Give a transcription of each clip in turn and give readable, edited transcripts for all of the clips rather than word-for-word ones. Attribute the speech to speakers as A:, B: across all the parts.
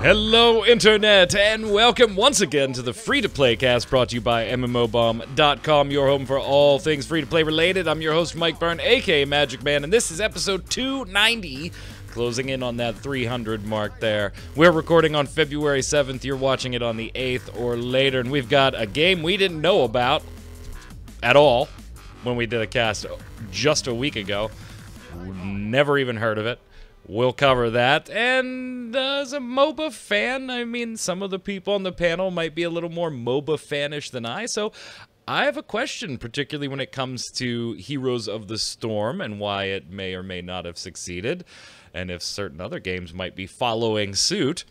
A: Hello, Internet, and welcome once again to the Free-to-Play cast brought to you by MMOBomb.com, your home for all things free-to-play related. I'm your host, Mike Byrne, aka Magic Man, and this is episode 290, closing in on that 300 mark there. We're recording on February 7th, you're watching it on the 8th or later, and we've got a game we didn't know about at all when we did a cast just a week ago. Never even heard of it. We'll cover that, and as a MOBA fan, I mean, some of the people on the panel might be a little more MOBA fanish than I, so I have a question, particularly when it comes to Heroes of the Storm and why it may or may not have succeeded, and if certain other games might be following suit.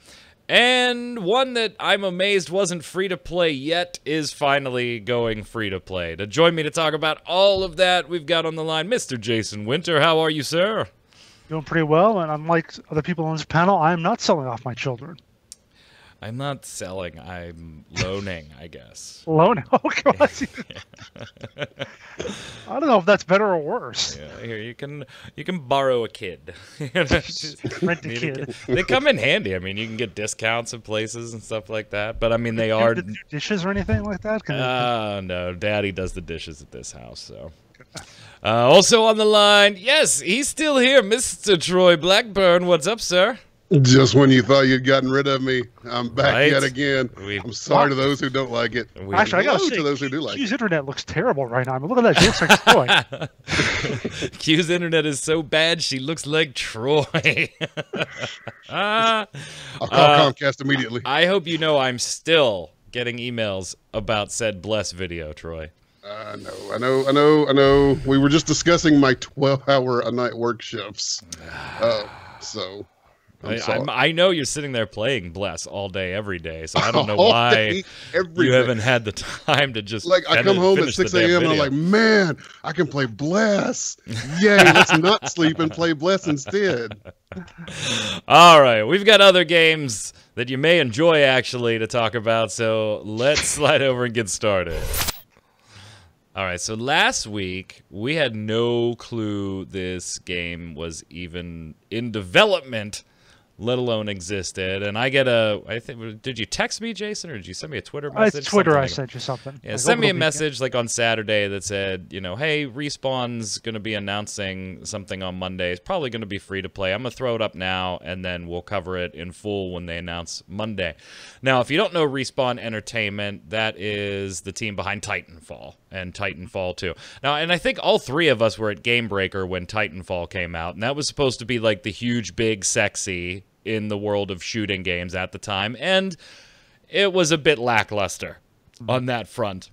A: And one that I'm amazed wasn't free-to-play yet is finally going free-to-play. To join me to talk about all of that, we've got on the line Mr. Jason Winter. How are you, sir?
B: Doing pretty well, and unlike other people on this panel, I am not selling off my children.
A: I'm not selling, I'm loaning, I guess.
B: Loaning? Oh, God. I don't know if that's better or worse.
A: Yeah, here, you can borrow a kid.
B: Rent a kid.
A: They come in handy. I mean, you can get discounts at places and stuff like that, but I mean, they are...
B: Do dishes or anything like that?
A: No, Daddy does the dishes at this house, so... also on the line, yes, he's still here, Mr. Troy Blackburn. What's up, sir?
C: Just when you thought you'd gotten rid of me, I'm back yet again. I'm sorry to those who don't like it.
B: Actually, I gotta say,
C: to those who do like
B: Q's internet looks terrible right now. I mean, look at that. She looks like Troy.
A: Q's internet is so bad, she looks like Troy.
C: I'll call Comcast immediately.
A: I hope you know I'm still getting emails about said Bless video, Troy.
C: I know. We were just discussing my 12-hour-a-night work shifts. So,
A: I know you're sitting there playing Bless all day, every day, so I don't know why you haven't had the time to just
C: I come home at 6 a.m. and I'm like, man, I can play Bless. Yay, let's not sleep and play Bless instead.
A: All right, we've got other games that you may enjoy, actually, to talk about, so let's slide over and get started. All right, so last week, we had no clue this game was even in development, let alone existed. And I get did you text me, Jason, or did you send me a Twitter message?
B: It's Twitter, I sent you something.
A: Yeah, send me a message like on Saturday that said, you know, hey, Respawn's going to be announcing something on Monday. It's probably going to be free to play. I'm going to throw it up now, and then we'll cover it in full when they announce Monday. Now, if you don't know Respawn Entertainment, that is the team behind Titanfall and Titanfall 2. Now, and I think all three of us were at Game Breaker when Titanfall came out, and that was supposed to be like the huge, big, sexy in the world of shooting games at the time, and it was a bit lackluster on that front.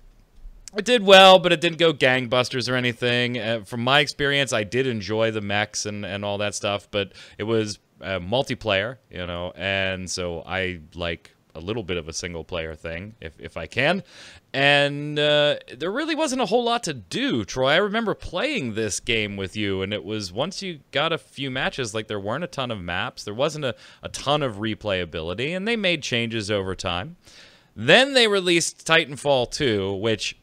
A: It did well, but it didn't go gangbusters or anything. From my experience, I did enjoy the mechs and all that stuff, but it was multiplayer, you know, and so I like a little bit of a single-player thing, if I can. And there really wasn't a whole lot to do, Troy. I remember playing this game with you, and it was once you got a few matches, like there weren't a ton of maps, there wasn't a ton of replayability, and they made changes over time. Then they released Titanfall 2, which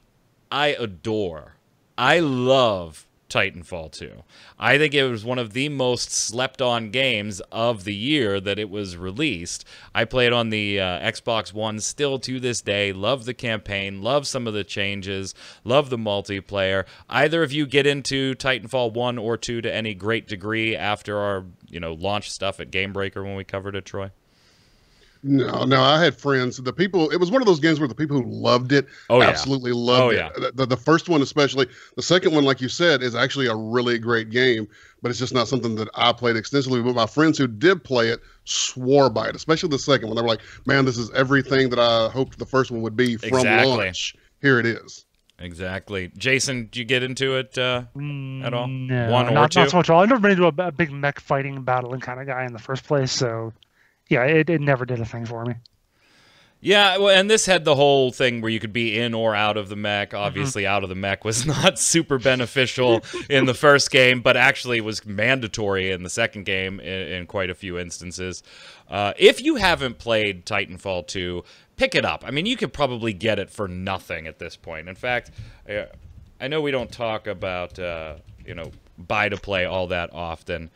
A: I adore. I love Titanfall 2. I think it was one of the most slept-on games of the year that it was released. I played on the Xbox One still to this day. Love the campaign. Love some of the changes. Love the multiplayer. Either of you get into Titanfall 1 or 2 to any great degree after our, launch stuff at Game Breaker when we covered it, Troy?
C: No, I had friends. It was one of those games where the people who loved it absolutely loved it. The first one especially. The second one, like you said, is actually a really great game, but it's just not something that I played extensively. But my friends who did play it swore by it, especially the second one. They were like, man, this is everything that I hoped the first one would be from launch. Here it is.
A: Exactly. Jason, did you get into it at all?
B: No,
A: One or
B: not
A: two?
B: so much at all. I've never been into a big mech fighting battling kind of guy in the first place, so... yeah, it never did a thing for me.
A: Yeah, well, and this had the whole thing where you could be in or out of the mech. Obviously, out of the mech was not super beneficial in the first game, but actually was mandatory in the second game in quite a few instances. If you haven't played Titanfall 2, pick it up. I mean, you could probably get it for nothing at this point. In fact, I know we don't talk about, buy to play all that often.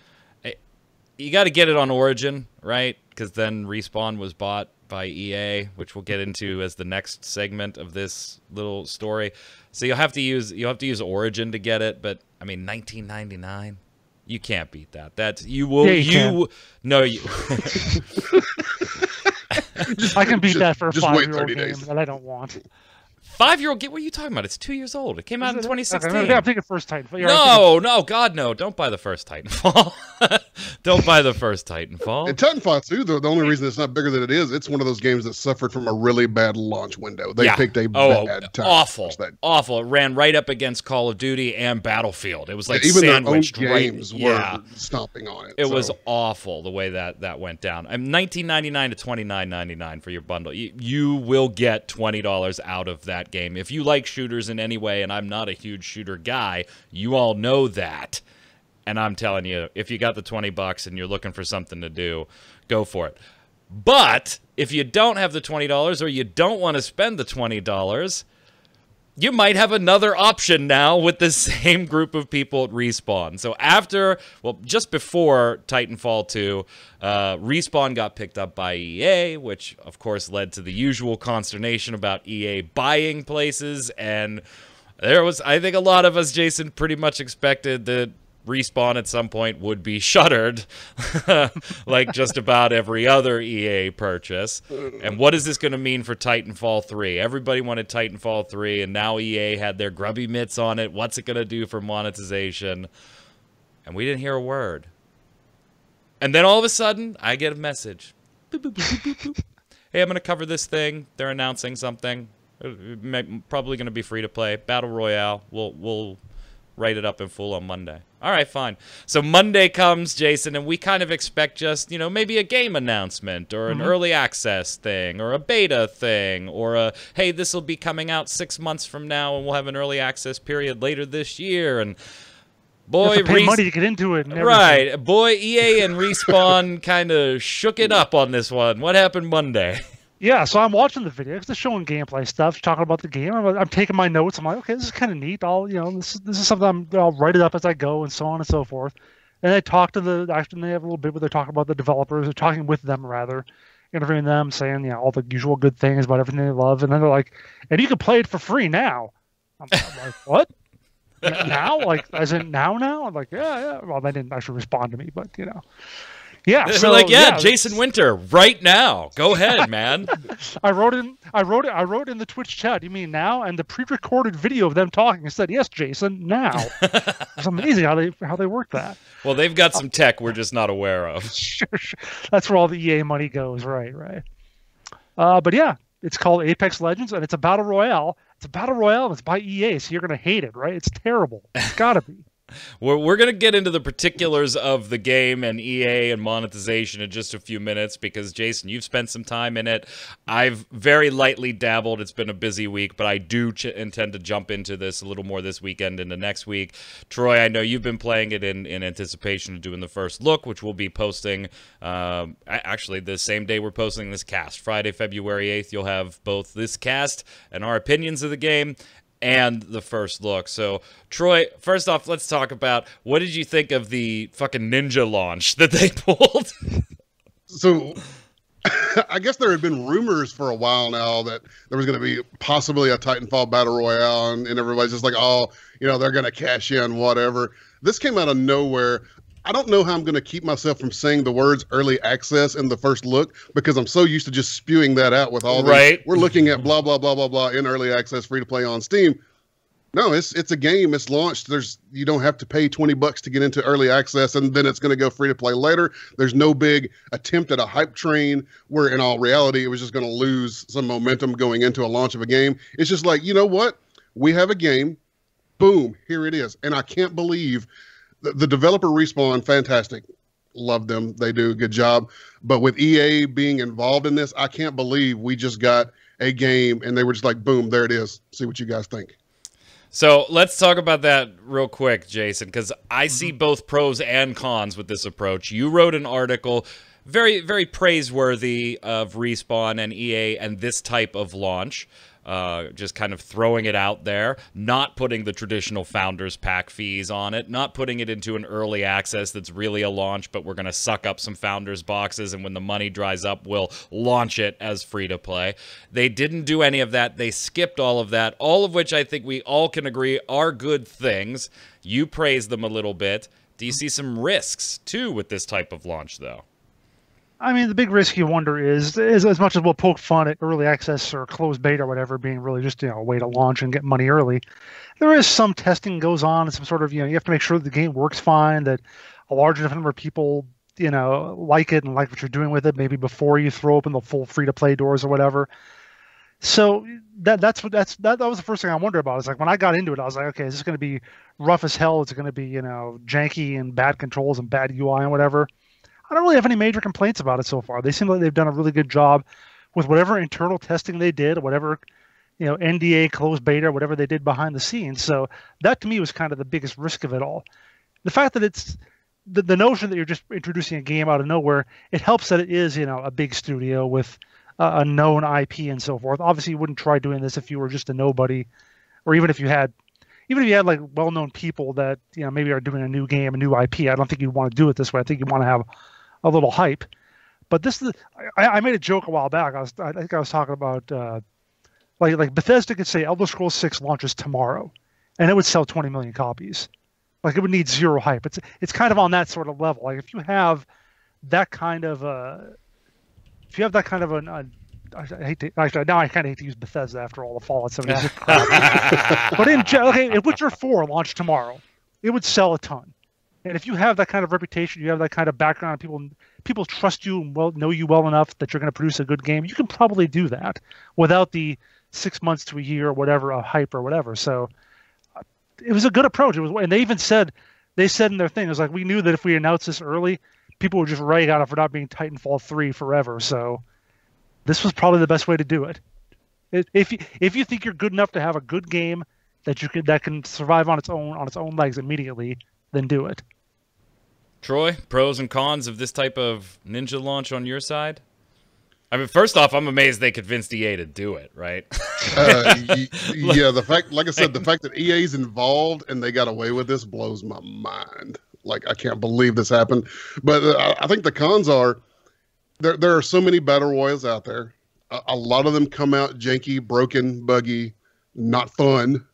A: you got to get it on Origin, right? Because then Respawn was bought by EA, which we'll get into as the next segment of this little story. So you'll have to use Origin to get it, but I mean, $19.99, you can't beat that. That's you will no you.
B: I can beat that for a 5-year-old game
C: days.
B: that I don't want.
A: 5-year-old game? What are you talking about? It's 2 years old. It came out in 2016.
B: Okay, I'm thinking first Titanfall.
A: No, God, no. Don't buy the first Titanfall. Don't buy the first Titanfall.
C: And Titanfall 2, though, the only reason it's not bigger than it is, it's one of those games that suffered from a really bad launch window. They picked a bad time.
A: Awful. It ran right up against Call of Duty and Battlefield. It was like
C: even
A: sandwiched
C: their own games were stomping on it.
A: It was awful the way that went down. I'm $19.99 to $29.99 for your bundle. You will get $20 out of that game. If you like shooters in any way, and I'm not a huge shooter guy, you all know that. And I'm telling you, if you got the $20 and you're looking for something to do, go for it. But if you don't have the $20 or you don't want to spend the $20, you might have another option now with the same group of people at Respawn. So just before Titanfall 2, Respawn got picked up by EA, which of course led to the usual consternation about EA buying places. And I think a lot of us, Jason, pretty much expected that Respawn at some point would be shuttered, like just about every other EA purchase. And what is this going to mean for Titanfall 3? Everybody wanted Titanfall 3, and now EA had their grubby mitts on it. What's it going to do for monetization? And we didn't hear a word. And then all of a sudden, I get a message. Boop, boop, boop, boop, boop. Hey, I'm going to cover this thing. They're announcing something. Probably going to be free to play. Battle Royale. We'll write it up in full on Monday. All right, fine. So Monday comes, Jason, and we kind of expect just, maybe a game announcement or an early access thing or a beta thing or hey, this will be coming out 6 months from now and we'll have an early access period later this year. And boy,
B: you have to pay money to get into it. And
A: right. Boy, EA and Respawn kind of shook it up on this one. What happened Monday?
B: Yeah, so I'm watching the video. They're showing gameplay stuff, talking about the game. I'm taking my notes. I'm like, okay, this is kind of neat. This is something I'll write it up as I go, and so on and so forth. And they talk to they have a little bit where they're talking about the developers. They're talking with them rather, interviewing them, saying all the usual good things about everything they love. And then they're like, and you can play it for free now. I'm like, what? Now? Like, as in now? I'm like, yeah. Well, they didn't actually respond to me, but Yeah,
A: so like, Jason Winter, right now. Go ahead, man.
B: I wrote in the Twitch chat. You mean now? And the pre-recorded video of them talking said, "Yes, Jason, now." It's amazing how they work that.
A: Well, they've got some tech we're just not aware of.
B: Sure. That's where all the EA money goes, right? But yeah, it's called Apex Legends, and it's a battle royale. It's a battle royale, and it's by EA, so you're gonna hate it, right? It's terrible. It's gotta be.
A: We're going to get into the particulars of the game and EA and monetization in just a few minutes because, Jason, you've spent some time in it. I've very lightly dabbled. It's been a busy week, but I do intend to jump into this a little more this weekend into next week. Troy, I know you've been playing it in anticipation of doing the first look, which we'll be posting actually the same day we're posting this cast. Friday, February 8th, you'll have both this cast and our opinions of the game and the first look. So, Troy, first off, let's talk about what did you think of the fucking ninja launch that they pulled?
C: So, I guess there had been rumors for a while now that there was going to be possibly a Titanfall Battle Royale, and everybody's just like, oh, they're going to cash in, whatever. This came out of nowhere. I don't know how I'm going to keep myself from saying the words early access in the first look because I'm so used to just spewing that out with all these. We're looking at blah, blah, blah, blah, blah in early access, free to play on Steam. No, it's a game. It's launched. You don't have to pay $20 to get into early access, and then it's going to go free to play later. There's no big attempt at a hype train where in all reality, it was just going to lose some momentum going into a launch of a game. It's just like, you know what? We have a game. Boom. Here it is. And I can't believe the developer Respawn, fantastic. Love them. They do a good job. But with EA being involved in this, I can't believe we just got a game and they were just like, boom, there it is. See what you guys think.
A: So let's talk about that real quick, Jason, because I see both pros and cons with this approach. You wrote an article very, very praiseworthy of Respawn and EA and this type of launch. just kind of throwing it out there, not putting the traditional Founders Pack fees on it, not putting it into an early access that's really a launch, but we're going to suck up some Founders boxes, and when the money dries up, we'll launch it as free-to-play. They didn't do any of that. They skipped all of that, all of which I think we all can agree are good things. You praise them a little bit. Do you see some risks, too, with this type of launch, though?
B: I mean, the big risk you wonder is as much as we'll poke fun at early access or closed beta or whatever being really just, a way to launch and get money early, there is some testing goes on and some sort of, you have to make sure that the game works fine, that a large enough number of people, like it and like what you're doing with it, maybe before you throw open the full free-to-play doors or whatever. So that was the first thing I wondered about. It's like when I got into it, I was like, okay, is this going to be rough as hell? Is it going to be, janky and bad controls and bad UI and whatever? I don't really have any major complaints about it so far. They seem like they've done a really good job with whatever internal testing they did, whatever, NDA, closed beta, whatever they did behind the scenes. So that to me was kind of the biggest risk of it all. The fact that it's the notion that you're just introducing a game out of nowhere, it helps that it is, a big studio with a known IP and so forth. Obviously, you wouldn't try doing this if you were just a nobody, or even if you had like well-known people that, maybe are doing a new game, a new IP. I don't think you'd want to do it this way. I think you want to have a little hype. But this is, I made a joke a while back. I think I was talking about like Bethesda could say Elder Scrolls 6 launches tomorrow, and it would sell 20 million copies. Like it would need zero hype. It's kind of on that sort of level. Like if you have that kind of I hate to, actually, now I kind of hate to use Bethesda after all the Fallout 76 crap. But if Witcher 4 launched tomorrow, it would sell a ton. And if you have that kind of reputation, you have that kind of background, people trust you and know you well enough that you're going to produce a good game, you can probably do that without the 6 months to a year or whatever, of hype or whatever. So it was a good approach. And they even said in their thing, it was like, we knew that if we announced this early, people would just rag on it for not being Titanfall 3 forever. So this was probably the best way to do it. If you think you're good enough to have a good game that can survive on its own legs immediately, then do it.
A: Troy, pros and cons of this type of ninja launch on your side? I mean, first off, I'm amazed they convinced EA to do it, right?
C: Yeah, the fact that EA's involved and they got away with this blows my mind. Like, I can't believe this happened. But I think the cons are there are so many battle royals out there. A lot of them come out janky, broken, buggy, not fun.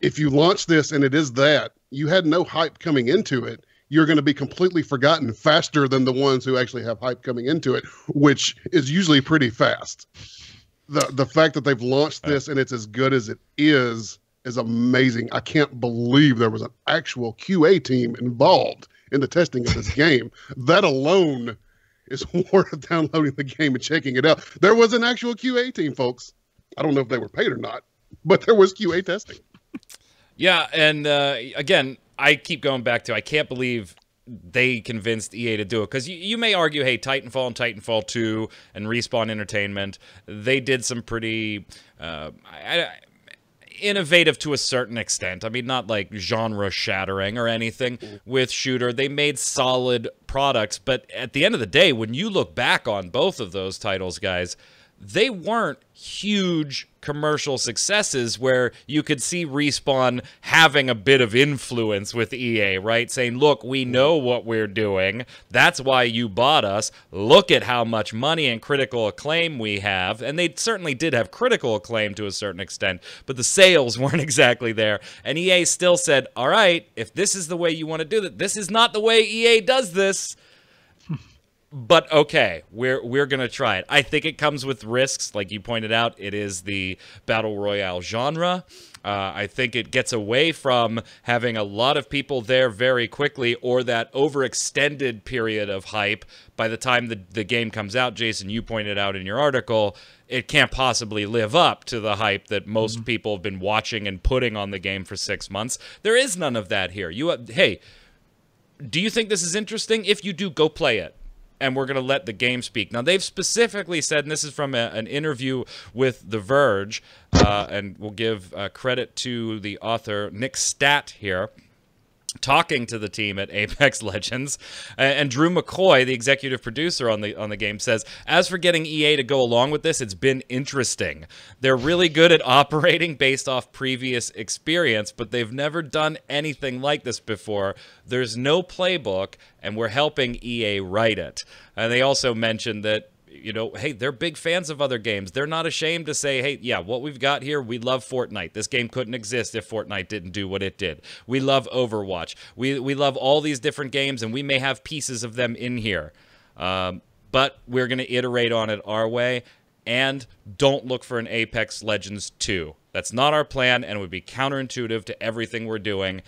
C: If you launch this and it is that, you had no hype coming into it, you're going to be completely forgotten faster than the ones who actually have hype coming into it, which is usually pretty fast. The fact that they've launched this and it's as good as it is amazing. I can't believe there was an actual QA team involved in the testing of this game. That alone is worth downloading the game and checking it out. There was an actual QA team, folks. I don't know if they were paid or not, but there was QA testing.
A: Yeah, and again, I keep going back to I can't believe they convinced EA to do it. Because you may argue, hey, Titanfall and Titanfall 2 and Respawn Entertainment, they did some pretty innovative to a certain extent. I mean, not like genre-shattering or anything with Shooter. They made solid products. But at the end of the day, when you look back on both of those titles, guys, they weren't huge commercial successes where you could see Respawn having a bit of influence with EA, right? Saying, look, we know what we're doing. That's why you bought us. Look at how much money and critical acclaim we have. And they certainly did have critical acclaim to a certain extent, but the sales weren't exactly there. And EA still said, all right, if this is the way you want to do it, this is not the way EA does this. But okay, we're going to try it. I think it comes with risks. Like you pointed out, it is the Battle Royale genre. I think it gets away from having a lot of people there very quickly or that overextended period of hype. By the time the game comes out, Jason, you pointed out in your article, it can't possibly live up to the hype that most people have been watching and putting on the game for 6 months. There is none of that here. Hey, do you think this is interesting? If you do, go play it. And we're going to let the game speak. Now, they've specifically said, and this is from an interview with The Verge, and we'll give credit to the author, Nick Statt, here. talking to the team at Apex Legends, and Drew McCoy, the executive producer on the game, says, as for getting EA to go along with this, it's been interesting. They're really good at operating based off previous experience, but they've never done anything like this before. There's no playbook, and we're helping EA write it. And they also mentioned that, you know, hey, they're big fans of other games. They're not ashamed to say, hey, yeah, what we've got here, we love Fortnite. This game couldn't exist if Fortnite didn't do what it did. We love Overwatch. We love all these different games, and we may have pieces of them in here. But we're going to iterate on it our way, and don't look for an Apex Legends 2. That's not our plan, and it would be counterintuitive to everything we're doing.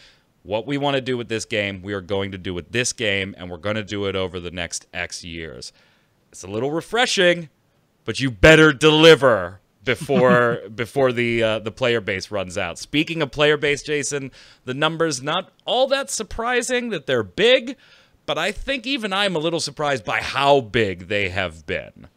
A: What we want to do with this game, we are going to do with this game, and we're going to do it over the next X years. It's a little refreshing, but you better deliver before the player base runs out. Speaking of player base, Jason, the numbers not all that surprising that they're big, but I think even I'm a little surprised by how big they have been.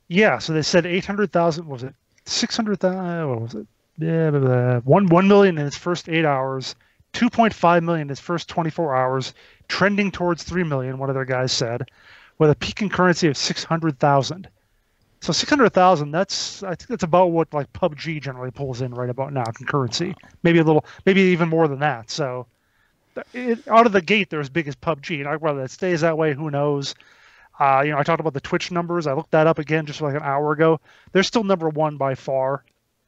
B: Yeah, so they said 800,000. Was it 600,000? What was it? Yeah, 1 million in its first 8 hours, 2.5 million in its first 24 hours, trending towards 3 million. One of their guys said, with a peak concurrency of 600,000. So 600,000, I think that's about what like PUBG generally pulls in right about now, concurrency. Maybe maybe even more than that. So out of the gate, they're as big as PUBG. And whether it stays that way, who knows? You know, I talked about the Twitch numbers. I looked that up again just like an hour ago. They're still #1 by far.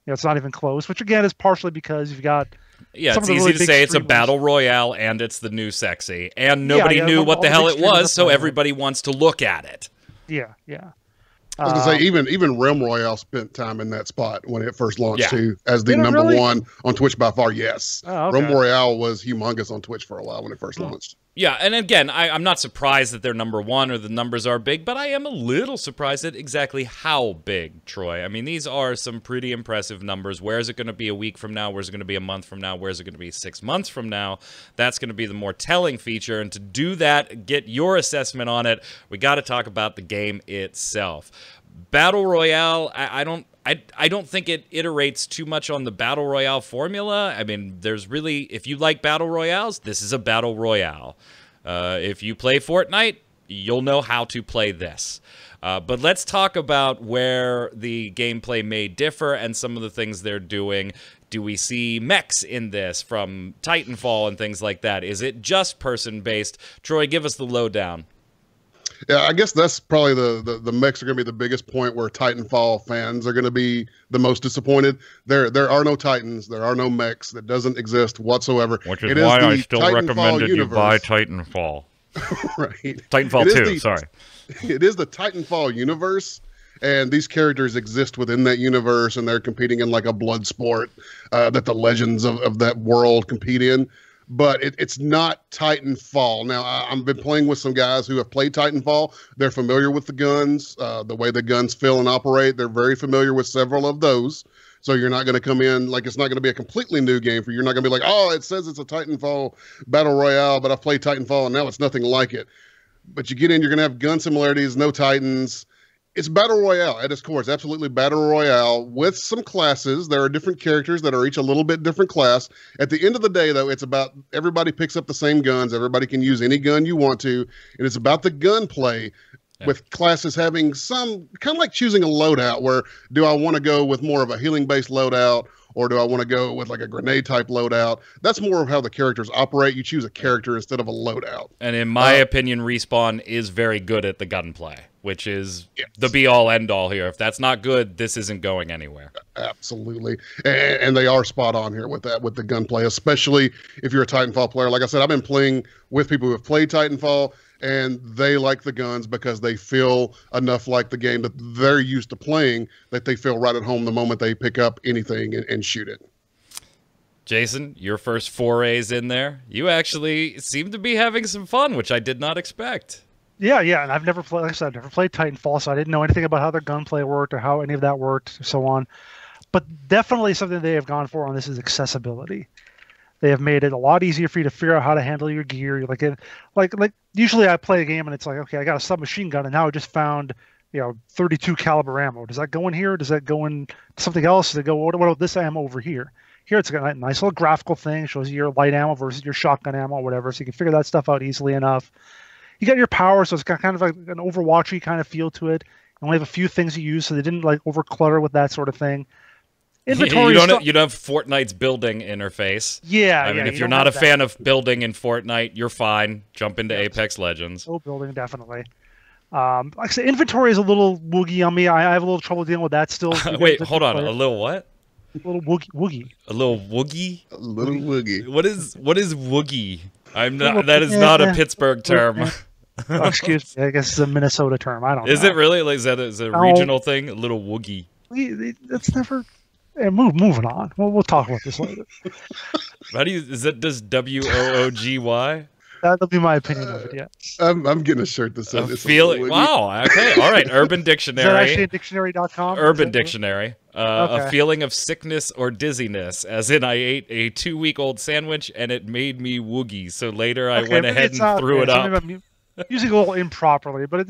B: You know, it's not even close, which again is partially because you've got
A: it's easy to say it's a battle royale and it's the new sexy, and nobody knew what the hell it was, so everybody wants to look at it.
B: Yeah, yeah.
C: I was gonna say even Realm Royale spent time in that spot when it first launched too, as the #1 on Twitch by far. Yes, Realm Royale was humongous on Twitch for a while when it first launched.
A: Yeah, and again, I'm not surprised that they're #1 or the numbers are big, but I am a little surprised at exactly how big, Troy. I mean, these are some pretty impressive numbers. Where is it going to be a week from now? Where's it going to be a month from now? Where's it going to be 6 months from now? That's going to be the more telling feature, and to do that, get your assessment on it, we got to talk about the game itself. Battle Royale, I don't think it iterates too much on the Battle Royale formula. I mean, there's really, if you like Battle Royales, this is a Battle Royale. If you play Fortnite, you'll know how to play this. But let's talk about where the gameplay may differ and some of the things they're doing. Do we see mechs in this from Titanfall and things like that? Is it just person-based? Troy, give us the lowdown.
C: Yeah, I guess that's probably the mechs are going to be the biggest point where Titanfall fans are going to be the most disappointed. There are no Titans. There are no mechs. That doesn't exist whatsoever.
A: Which is why I still recommended you buy Titanfall.
C: Right.
A: Titanfall 2, sorry.
C: It is the Titanfall universe, and these characters exist within that universe, and they're competing in like a blood sport that the legends of that world compete in. But it's not Titanfall. Now, I've been playing with some guys who have played Titanfall. They're familiar with the guns, the way the guns feel and operate. They're very familiar with several of those. So you're not going to come in, like it's not going to be a completely new game for you. You're not going to be like, oh, it says it's a Titanfall Battle Royale, but I've played Titanfall and now it's nothing like it. But you get in, you're going to have gun similarities, no Titans. It's Battle Royale at its core. It's absolutely Battle Royale with some classes. There are different characters that are each a little bit different class. At the end of the day, though, it's about everybody picks up the same guns. Everybody can use any gun you want to. And it's about the gunplay with classes having some kind of like choosing a loadout where do I want to go with more of a healing-based loadout or do I want to go with like a grenade-type loadout? That's more of how the characters operate. You choose a character instead of a loadout.
A: And in my opinion, Respawn is very good at the gunplay, which is the be-all, end-all here. If that's not good, this isn't going anywhere.
C: Absolutely. And they are spot on here with that, with the gunplay, especially if you're a Titanfall player. Like I said, I've been playing with people who have played Titanfall, and they like the guns because they feel enough like the game that they're used to playing that they feel right at home the moment they pick up anything and shoot it.
A: Jason, your first forays in there, you actually seem to be having some fun, which I did not expect.
B: Yeah, and I've never played, like I said, I've never played Titanfall, so I didn't know anything about how their gunplay worked or how any of that worked, and so on. But definitely something they have gone for on this is accessibility. They have made it a lot easier for you to figure out how to handle your gear. You're like usually I play a game and it's like, okay, I got a submachine gun and now I just found 32 caliber ammo. Does that go in here? Does that go in something else? Does it go? What about this ammo over here? Here it's got a nice little graphical thing, shows you your light ammo versus your shotgun ammo or whatever, so you can figure that stuff out easily enough. You got your power, so it's got kind of like an Overwatchy kind of feel to it. You only have a few things you use, so they didn't like over clutter with that sort of thing. Inventory
A: you don't have Fortnite's building interface.
B: Yeah,
A: I mean, if you're not a fan of building in Fortnite, you're fine. Jump into Apex Legends.
B: Oh, building, definitely. Like I said, inventory is a little woogie on me. I have a little trouble dealing with that still.
A: Wait, hold on. A little what?
B: A little woogie.
A: A little woogie?
C: A little woogie.
A: What is woogie? I'm not. That is not a Pittsburgh term.
B: Oh, excuse me. I guess it's a Minnesota term. I don't know.
A: Is it really? Like, is that a regional thing? A little woogie.
B: That's never. Moving on. We'll talk about this later.
A: How do you? Does WOOGY?
B: That'll be my opinion of it. Yeah.
C: I'm getting a shirt that says it's
A: feeling. Wow. Okay. All right. Urban Dictionary.
B: Is that actually dictionary.com?
A: Urban Dictionary. Okay. A feeling of sickness or dizziness, as in I ate a 2-week-old sandwich and it made me woogie. So later I went ahead and threw it up.
B: Using a little improperly, but it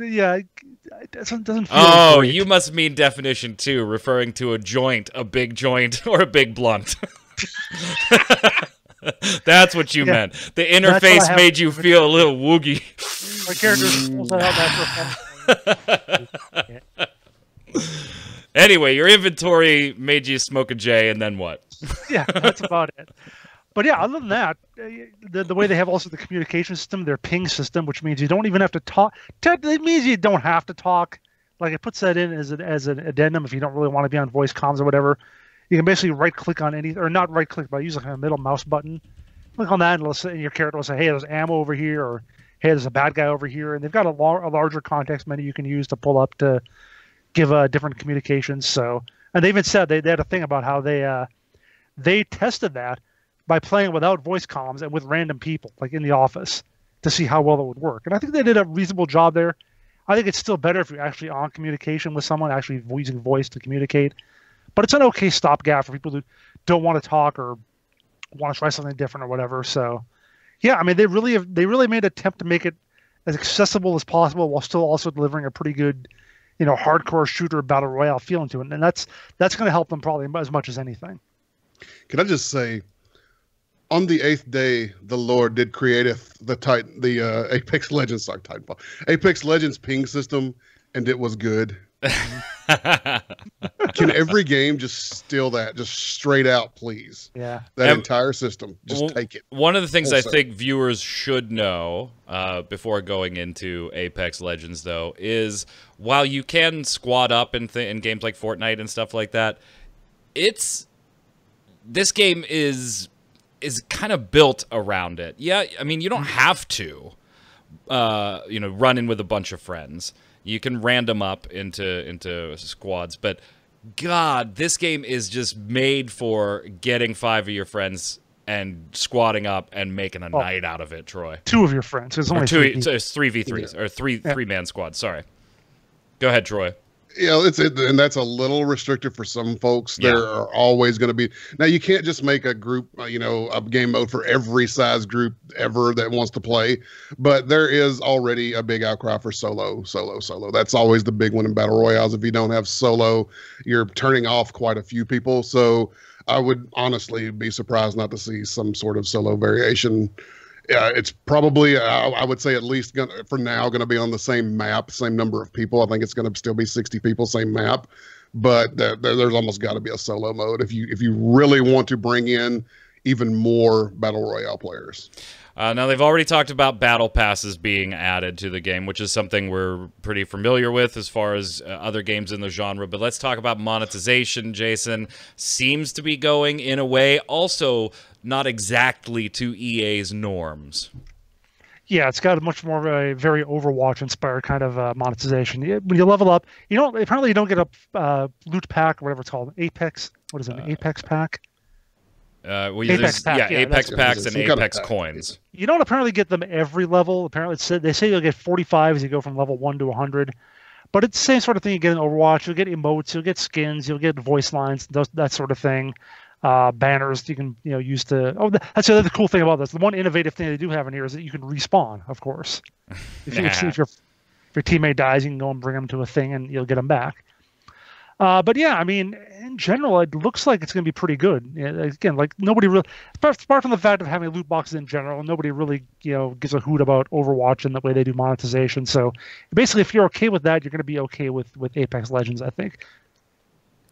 B: doesn't feel.
A: Oh, great. You must mean definition 2, referring to a joint, a big joint, or a big blunt. That's what you meant. The interface made you feel a little woogie.
B: My character pulls out that.
A: Anyway, your inventory made you smoke a J, and then what?
B: Yeah, that's about it. But yeah, other than that, the way they have also the communication system, their ping system, which means you don't even have to talk. It means you don't have to talk. Like it puts that in as an addendum if you don't really want to be on voice comms or whatever. You can basically right-click on any, or not right-click, but use like a middle mouse button. Click on that, and your character will say, "Hey, there's ammo over here," or "Hey, there's a bad guy over here." And they've got a larger context menu you can use to pull up to give different communications. So, and they even said they had a thing about how they tested that by playing without voice comms and with random people, like in the office, to see how well it would work. And I think they did a reasonable job there. I think it's still better if you're actually on communication with someone, actually using voice to communicate. But it's an okay stopgap for people who don't want to talk or want to try something different or whatever. So, yeah, I mean, they really made an attempt to make it as accessible as possible while still also delivering a pretty good, hardcore shooter battle royale feeling to it. And that's going to help them probably as much as anything.
C: Can I just say, on the 8th day, the Lord did create the Apex Legends, Titanfall, Apex Legends ping system, and it was good. Can every game just steal that, just straight out, please?
B: Yeah.
C: That entire system, just take it.
A: One of the things I think viewers should know before going into Apex Legends, though, is while you can squad up in games like Fortnite and stuff like that, this game is kind of built around it. Yeah, I mean, you don't have to, run in with a bunch of friends. You can random up into squads, but God, this game is just made for getting 5 of your friends and squatting up and making a night out of it, Troy.
B: 2 of your friends. It's only
A: 3 3v3s or three-man squads. Sorry. Go ahead, Troy.
C: Yeah, and that's a little restrictive for some folks. Yeah. There are always going to be. Now, you can't just make a group, a game mode for every size group ever that wants to play. But there is already a big outcry for solo. That's always the big one in battle royales. If you don't have solo, you're turning off quite a few people. So I would honestly be surprised not to see some sort of solo variation. It's probably, I would say, at least for now, going to be on the same map, same number of people. I think it's going to still be 60 people, same map. But there's almost got to be a solo mode if you really want to bring in even more battle royale players.
A: Now, they've already talked about battle passes being added to the game, which is something we're pretty familiar with as far as other games in the genre. But let's talk about monetization, Jason. Seems to be going in a way also not exactly to EA's norms.
B: Yeah, it's got a much more of a very Overwatch-inspired kind of monetization. When you level up, apparently you don't get a loot pack or whatever it's called. Apex, what is it, an Apex pack?
A: Apex pack, Apex packs and Apex coins.
B: You don't apparently get them every level. Apparently, they say you'll get 45 as you go from level 1 to 100. But it's the same sort of thing you get in Overwatch. You'll get emotes, you'll get skins, you'll get voice lines, that sort of thing. Banners you can use to. Oh, that's the other cool thing about this. The one innovative thing they do have in here is that you can respawn. Of course, if your teammate dies, you can go and bring them to a thing, and you'll get them back. But yeah, I mean, in general, it looks like it's going to be pretty good. Yeah, again, like nobody really, apart from the fact of having loot boxes in general, nobody really, gives a hoot about Overwatch and the way they do monetization. So basically, if you're okay with that, you're going to be okay with Apex Legends, I think.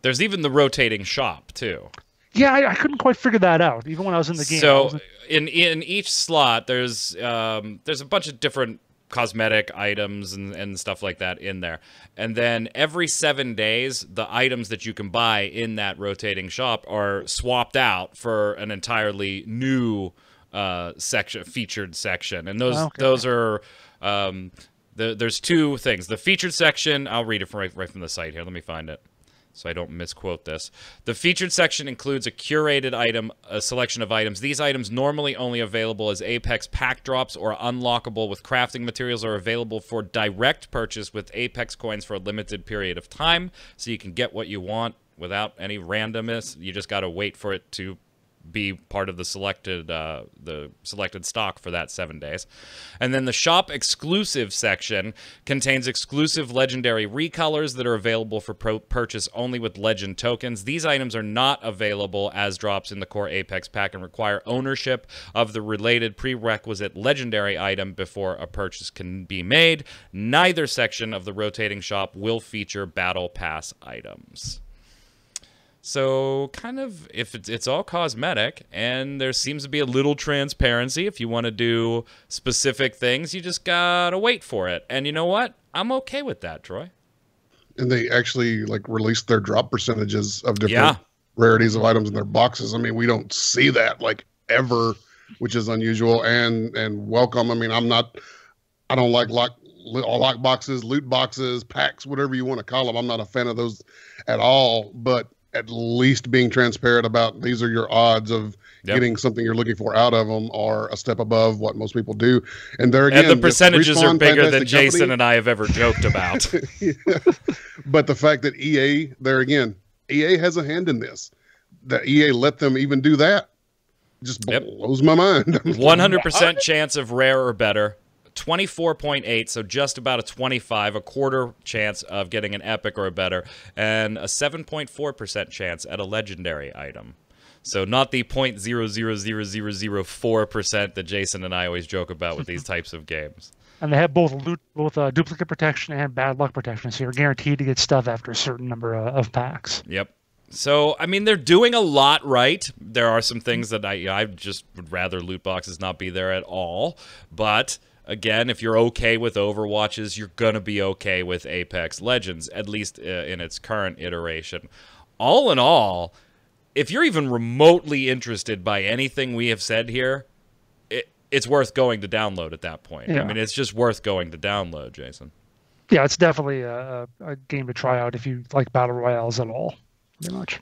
A: There's even the rotating shop too.
B: Yeah, I couldn't quite figure that out, even when I was in the game.
A: So in each slot, there's a bunch of different cosmetic items and stuff like that in there. And then every 7 days, the items that you can buy in that rotating shop are swapped out for an entirely new featured section. And those are there's two things. The featured section, I'll read it right from the site here. Let me find it, so I don't misquote this. The featured section includes a curated selection of items. These items, normally only available as Apex pack drops or unlockable with crafting materials, are available for direct purchase with Apex coins for a limited period of time. So you can get what you want without any randomness. You just got to wait for it to be part of the selected stock for that 7 days. And then the shop exclusive section contains exclusive legendary recolors that are available for purchase only with legend tokens. These items are not available as drops in the core Apex pack and require ownership of the related prerequisite legendary item before a purchase can be made. Neither section of the rotating shop will feature battle pass items. So kind of, if it's all cosmetic, and there seems to be a little transparency. If you want to do specific things, you just gotta wait for it. And you know what? I'm okay with that, Troy.
C: And they actually released their drop percentages of different rarities of items in their boxes. I mean, we don't see that ever, which is unusual and welcome. I mean, I don't like lock boxes, loot boxes, packs, whatever you want to call them. I'm not a fan of those at all, but at least being transparent about these are your odds of getting something you're looking for out of them are a step above what most people do. And there again,
A: and the percentages are bigger than Jason and I have ever joked about.
C: But the fact that EA, there again, EA has a hand in this. That EA let them even do that just blows my mind.
A: 100% chance of rare or better. 24.8, so just about a 25, a quarter chance of getting an epic or better, and a 7.4% chance at a legendary item. So not the 0.000004% that Jason and I always joke about with these types of games.
B: And they have both duplicate protection and bad luck protection, so you're guaranteed to get stuff after a certain number of packs.
A: Yep. So, I mean, they're doing a lot right. There are some things that I just would rather loot boxes not be there at all, but again, if you're okay with Overwatches, you're going to be okay with Apex Legends, at least in its current iteration. All in all, if you're even remotely interested by anything we have said here, it's worth going to download at that point. Yeah. I mean, it's just worth going to download, Jason.
B: Yeah, it's definitely a game to try out if you like Battle Royales at all, pretty much.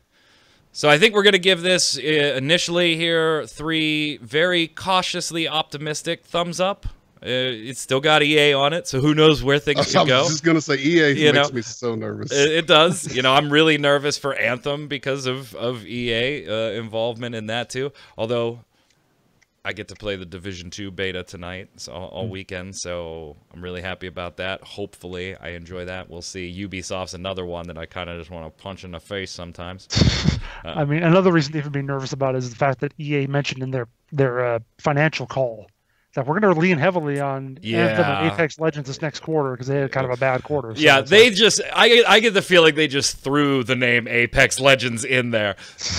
A: So I think we're going to give this initially here 3 very cautiously optimistic thumbs up. It's still got EA on it, so who knows where things can go.
C: I was just going to say EA makes me so nervous.
A: It does. I'm really nervous for Anthem because of EA involvement in that too. Although I get to play the Division 2 beta tonight all weekend, so I'm really happy about that. Hopefully I enjoy that. We'll see. Ubisoft's another one that I kind of just want to punch in the face sometimes.
B: I mean, another reason to even be nervous about it is the fact that EA mentioned in their financial call that we're going to lean heavily on Anthem and Apex Legends this next quarter because they had kind of a bad quarter. So
A: yeah, they I get the feeling they just threw the name Apex Legends in there.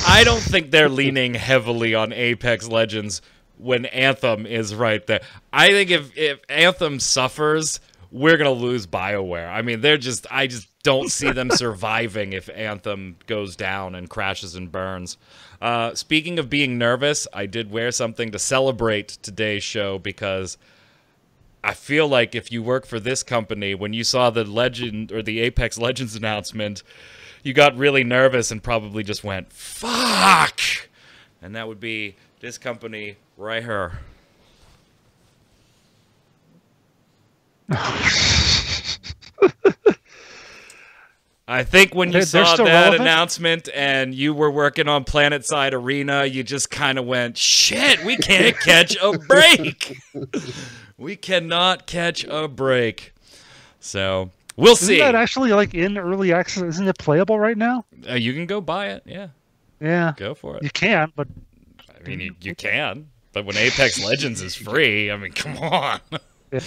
A: I don't think they're leaning heavily on Apex Legends when Anthem is right there. I think if Anthem suffers, we're going to lose BioWare. I mean, I just don't see them surviving if Anthem goes down and crashes and burns. Speaking of being nervous, I did wear something to celebrate today's show because I feel like if you work for this company, when you saw the Legend or the Apex Legends announcement, you got really nervous and probably just went, fuck! And that would be this company right here. I think when you saw that announcement and you were working on PlanetSide Arena, you just kind of went, shit, we can't catch a break. We cannot catch a break. So We'll see.
B: Isn't that actually like in early access? Isn't it playable right now?
A: You can go buy it. Yeah.
B: Yeah.
A: Go for it.
B: You can, but
A: I mean, you can. But when Apex Legends is free, I mean, come on.
B: Yeah.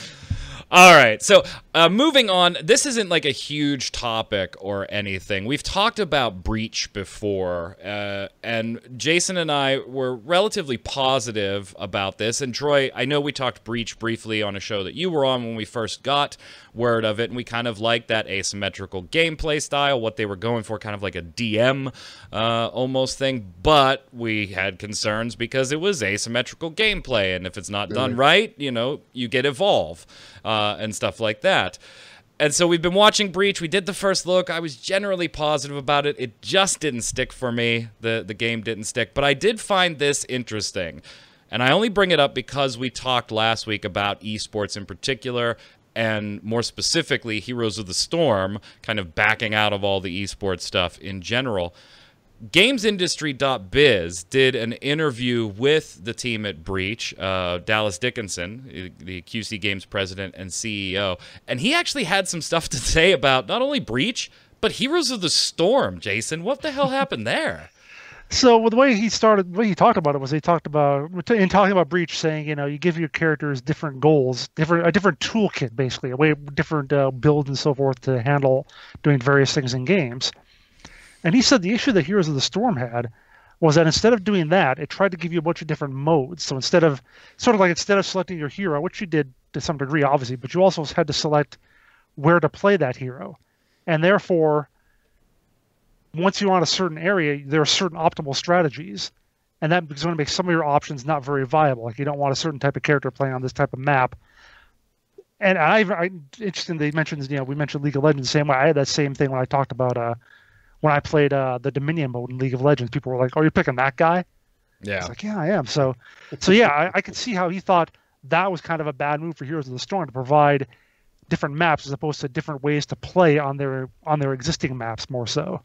A: All right, so moving on. This isn't like a huge topic or anything. We've talked about Breach before, and Jason and I were relatively positive about this. And Troy, I know we talked Breach briefly on a show that you were on when we first got word of it, and we kind of liked that asymmetrical gameplay style, what they were going for, kind of like a DM almost thing. But we had concerns because it was asymmetrical gameplay, and if it's not done right, you know, you get Evolve. And stuff like that. And so we've been watching Breach. We did the first look. I was generally positive about it. It just didn't stick for me. The game didn't stick. But I did find this interesting. And I only bring it up because we talked last week about esports in particular, and more specifically, Heroes of the Storm, kind of backing out of all the esports stuff in general. GamesIndustry.biz did an interview with the team at Breach, Dallas Dickinson, the QC Games president and CEO, and he actually had some stuff to say about not only Breach, but Heroes of the Storm, Jason. What the hell happened there?
B: So the way he started, the way he talked about it was he talked about, in talking about Breach, saying, you know, you give your characters different goals, a different toolkit, basically, a way different builds and so forth to handle doing various things in games. And he said the issue that Heroes of the Storm had was that instead of doing that, it tried to give you a bunch of different modes. So instead of selecting your hero, which you did to some degree, obviously, but you also had to select where to play that hero. And therefore, once you're on a certain area, there are certain optimal strategies. And that is going to make some of your options not very viable. Like you don't want a certain type of character playing on this type of map. And interesting, they mentioned, you know, we mentioned League of Legends the same way. I had that same thing when I talked about when I played the Dominion mode in League of Legends. People were like, "Oh, you're picking that guy?"
A: Yeah.
B: It's like, yeah, I am. So yeah, I could see how he thought that was kind of a bad move for Heroes of the Storm to provide different maps as opposed to different ways to play on their existing maps more so.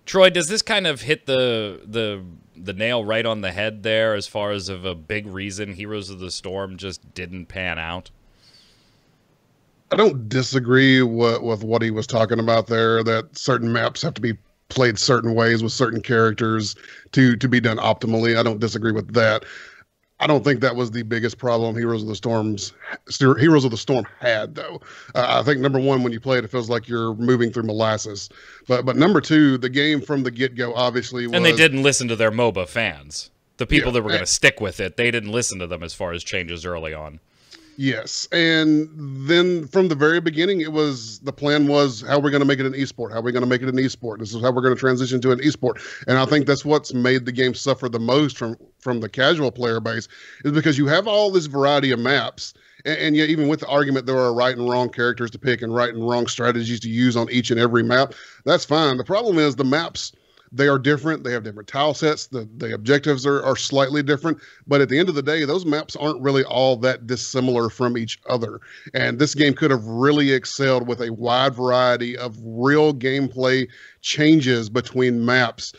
A: Troy, does this kind of hit the nail right on the head there as far as of a big reason Heroes of the Storm just didn't pan out?
C: I don't disagree with what he was talking about there, that certain maps have to be played certain ways with certain characters to be done optimally. I don't disagree with that. I don't think that was the biggest problem Heroes of the Storm had, though. I think, number one, when you play it, it feels like you're moving through molasses. But number two, the game from the get-go obviously was...
A: And they didn't listen to their MOBA fans. The people that were going to stick with it, they didn't listen to them as far as changes early on.
C: Yes, and then from the very beginning, the plan was, how are we going to make it an esport? How are we going to make it an esport? This is how we're going to transition to an esport. And I think that's what's made the game suffer the most from the casual player base, is because you have all this variety of maps, and yet even with the argument there are right and wrong characters to pick and right and wrong strategies to use on each and every map, that's fine. The problem is the maps, they are different. They have different tile sets. The objectives are slightly different. But at the end of the day, those maps aren't really all that dissimilar from each other. And this game could have really excelled with a wide variety of real gameplay changes between maps.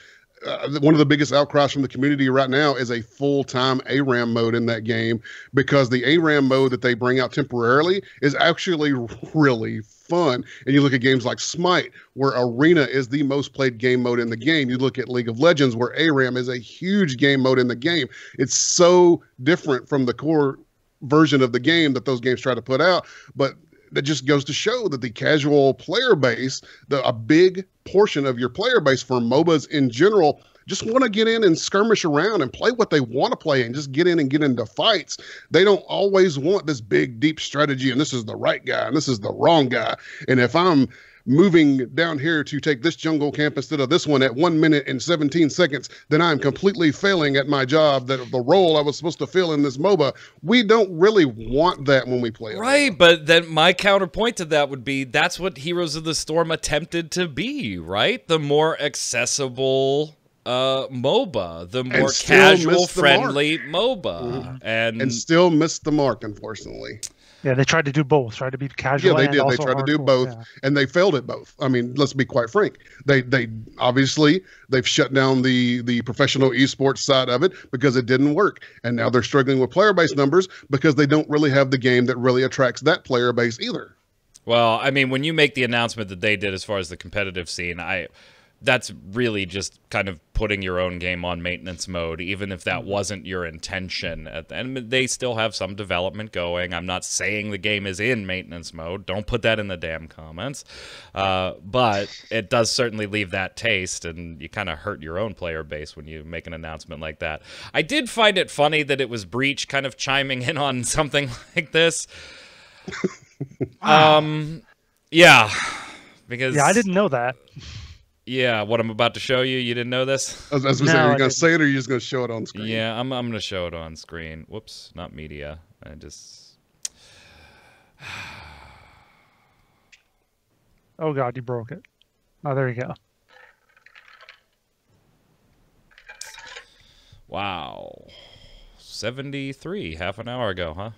C: One of the biggest outcries from the community right now is a full-time ARAM mode in that game, because the ARAM mode that they bring out temporarily is actually really fun. And you look at games like Smite, where Arena is the most played game mode in the game. You look at League of Legends, where ARAM is a huge game mode in the game. It's so different from the core version of the game that those games try to put out, but that just goes to show that the casual player base, a big portion of your player base for MOBAs in general, just want to get in and skirmish around and play what they want to play and just get in and get into fights. They don't always want this big, deep strategy, and this is the right guy and this is the wrong guy. And if I'm moving down here to take this jungle camp instead of this one at 1 minute and 17 seconds, then I'm completely failing at my job, that the role I was supposed to fill in this MOBA. We don't really want that when we play it.
A: Right, but then my counterpoint to that would be that's what Heroes of the Storm attempted to be, right? The more accessible MOBA, the more casual friendly MOBA. And
C: still missed the mark, unfortunately.
B: Yeah, they tried to do both. Tried to be casual.
C: Yeah, they did. They tried to do both,
B: yeah.
C: And they failed at both. I mean, let's be quite frank. They obviously they've shut down the professional esports side of it because it didn't work, and now they're struggling with player base numbers because they don't really have the game that really attracts that player base either.
A: Well, I mean, when you make the announcement that they did as far as the competitive scene, that's really just kind of putting your own game on maintenance mode, even if that wasn't your intention. And they still have some development going. I'm not saying the game is in maintenance mode. Don't put that in the damn comments. But it does certainly leave that taste, and you kind of hurt your own player base when you make an announcement like that. I did find it funny that it was Breach kind of chiming in on something like this. Yeah. Because
B: I didn't know that.
A: Yeah, what I'm about to show you, you didn't know this?
C: I was going to say, are you going to say it or are you just going to show it on screen?
A: Yeah, I'm going to show it on screen. Whoops, not media. I just...
B: Oh, God, you broke it. Oh, there you go.
A: Wow. 73, half an hour ago, huh?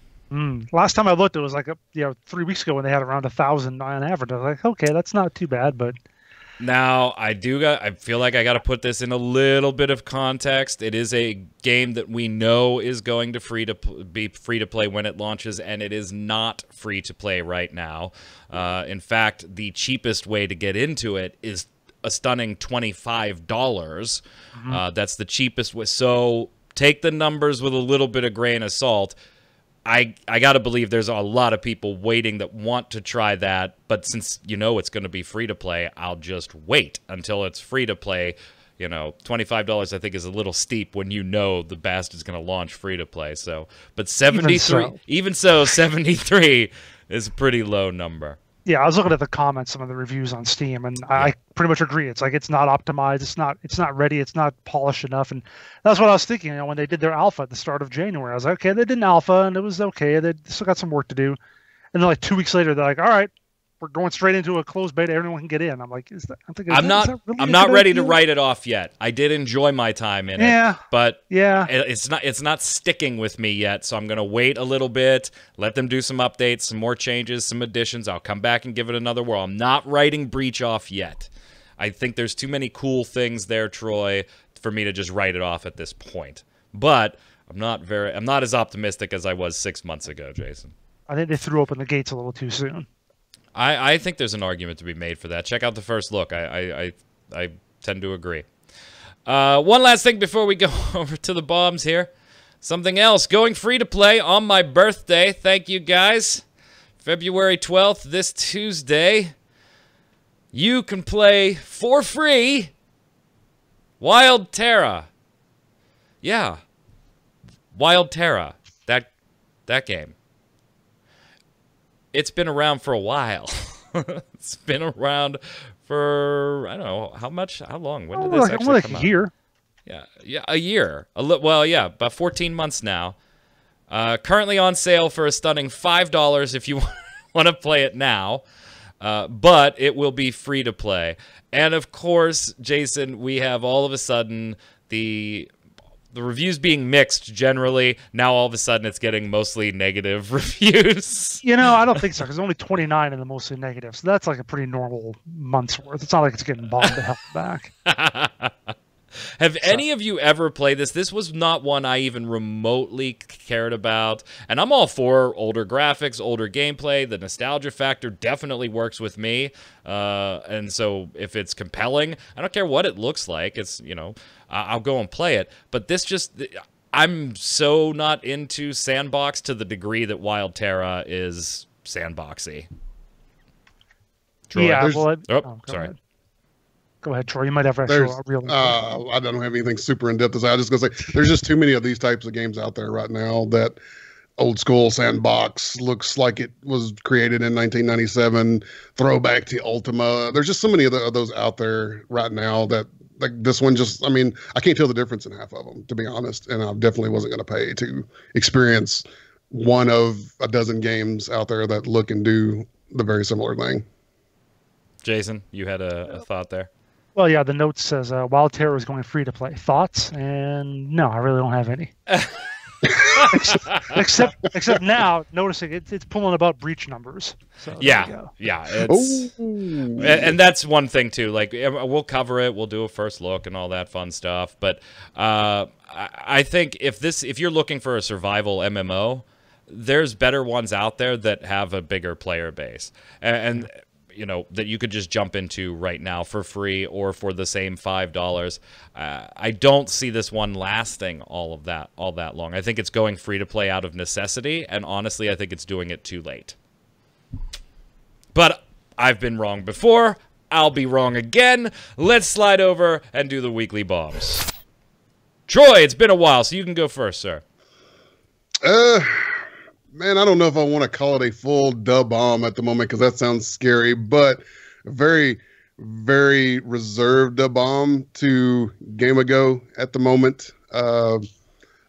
B: Last time I looked, it was like 3 weeks ago when they had around 1,000 on average. I was like, okay, that's not too bad, but...
A: Now, I feel like I got to put this in a little bit of context. It is a game that we know is going to be free to play when it launches, and it is not free to play right now. In fact, the cheapest way to get into it is a stunning $25. That's the cheapest way. So take the numbers with a little bit of grain of salt. I got to believe there's a lot of people waiting that want to try that, but since you know it's going to be free to play, I'll just wait until it's free to play. You know, $25 I think is a little steep when you know the bastard's going to launch free to play. So, but 73, even so 73 is a pretty low number.
B: Yeah, I was looking at the comments, some of the reviews on Steam, and I pretty much agree. It's like it's not optimized, it's not ready, it's not polished enough, and that's what I was thinking. You know, when they did their alpha at the start of January, I was like, okay, they did an alpha, and it was okay. They still got some work to do, and then like 2 weeks later, they're like, all right, we're going straight into a closed beta. Everyone can get in. I'm like, I'm
A: not ready to write it off yet. I did enjoy my time in it, but it's not sticking with me yet. So I'm gonna wait a little bit, let them do some updates, some more changes, some additions. I'll come back and give it another whirl. I'm not writing Breach off yet. I think there's too many cool things there, Troy, for me to just write it off at this point. But I'm not as optimistic as I was 6 months ago, Jason.
B: I think they threw open the gates a little too soon.
A: I think there's an argument to be made for that. Check out the first look. I tend to agree. One last thing before we go over to the bombs here. Something else. Going free to play on my birthday. Thank you, guys. February 12th, this Tuesday. You can play for free Wild Terra. Yeah. Wild Terra. That game. It's been around for a while. It's been around for, I don't know, how long? When did this actually come out?
B: A year.
A: Yeah, a year. Well, yeah, about 14 months now. Currently on sale for a stunning $5 if you want to play it now. But it will be free to play. And of course, Jason, we have all of a sudden the reviews being mixed generally. Now all of a sudden it's getting mostly negative reviews.
B: You know, I don't think so, because only 29 in the mostly negative. So that's like a pretty normal month's worth. It's not like it's getting bombed the hell back.
A: Have any of you ever played this? This was not one I even remotely cared about. And I'm all for older graphics, older gameplay. The nostalgia factor definitely works with me. And so if it's compelling, I don't care what it looks like. It's, you know, I'll go and play it. But this just, I'm so not into sandbox to the degree that Wild Terra is sandboxy. Troy?
B: Yeah,
A: sorry.
B: Ahead. Go ahead, Troy. You might have a real.
C: I don't have anything super in depth to say. I was just gonna say there's just too many of these types of games out there right now that old school sandbox looks like it was created in 1997. Throwback to Ultima. There's just so many of those out there right now that like this one just. I mean, I can't tell the difference in half of them, to be honest. And I definitely wasn't going to pay to experience one of a dozen games out there that look and do the very similar thing.
A: Jason, you had a thought there.
B: Well, yeah, the note says Wild Terra is going free to play. Thoughts? And no, I really don't have any. except now, noticing it's pulling about Breach numbers. So
A: yeah. It's, and that's one thing too. Like we'll cover it, we'll do a first look and all that fun stuff. But I think if you're looking for a survival MMO, there's better ones out there that have a bigger player base. And you know, that you could just jump into right now for free or for the same $5. I don't see this one lasting all that long. I think it's going free to play out of necessity, and honestly, I think it's doing it too late. But I've been wrong before. I'll be wrong again. Let's slide over and do the weekly bombs. Troy, it's been a while, so you can go first, sir.
C: Man, I don't know if I want to call it a full dub bomb at the moment because that sounds scary, but a very, very reserved dub bomb to Game Ago at the moment.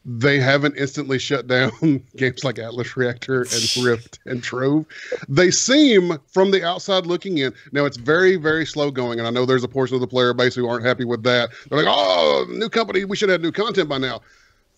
C: They haven't instantly shut down games like Atlas Reactor and Rift and Trove. They seem, from the outside looking in, now it's very, very slow going, and I know there's a portion of the player base who aren't happy with that. They're like, oh, new company, we should have new content by now.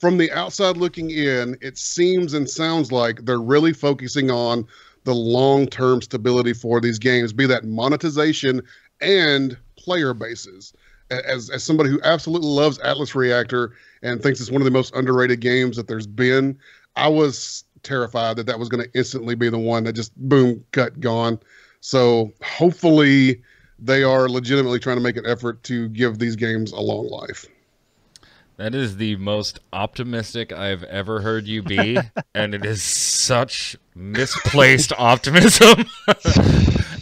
C: From the outside looking in, it seems and sounds like they're really focusing on the long-term stability for these games, be that monetization and player bases. As somebody who absolutely loves Atlas Reactor and thinks it's one of the most underrated games that there's been, I was terrified that that was going to instantly be the one that just, boom, cut, gone. So hopefully they are legitimately trying to make an effort to give these games a long life.
A: That is the most optimistic I've ever heard you be, and it is such misplaced optimism.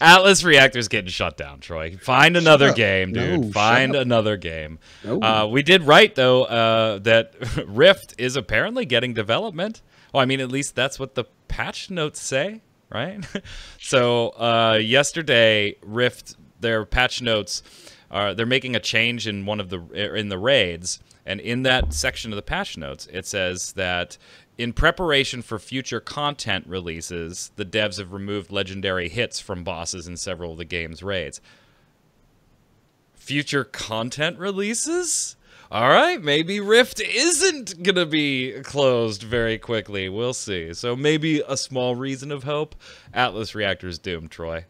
A: Atlas Reactor's getting shut down, Troy. Find another game, dude. No, find another game. No. We did right, though, that Rift is apparently getting development. Well, I mean, at least that's what the patch notes say, right? So yesterday, Rift, their patch notes, they're making a change in in the raids. And in that section of the patch notes, it says that in preparation for future content releases, the devs have removed legendary hits from bosses in several of the game's raids. Future content releases? All right, maybe Rift isn't going to be closed very quickly. We'll see. So maybe a small reason of hope. Atlas Reactor's doomed, Troy.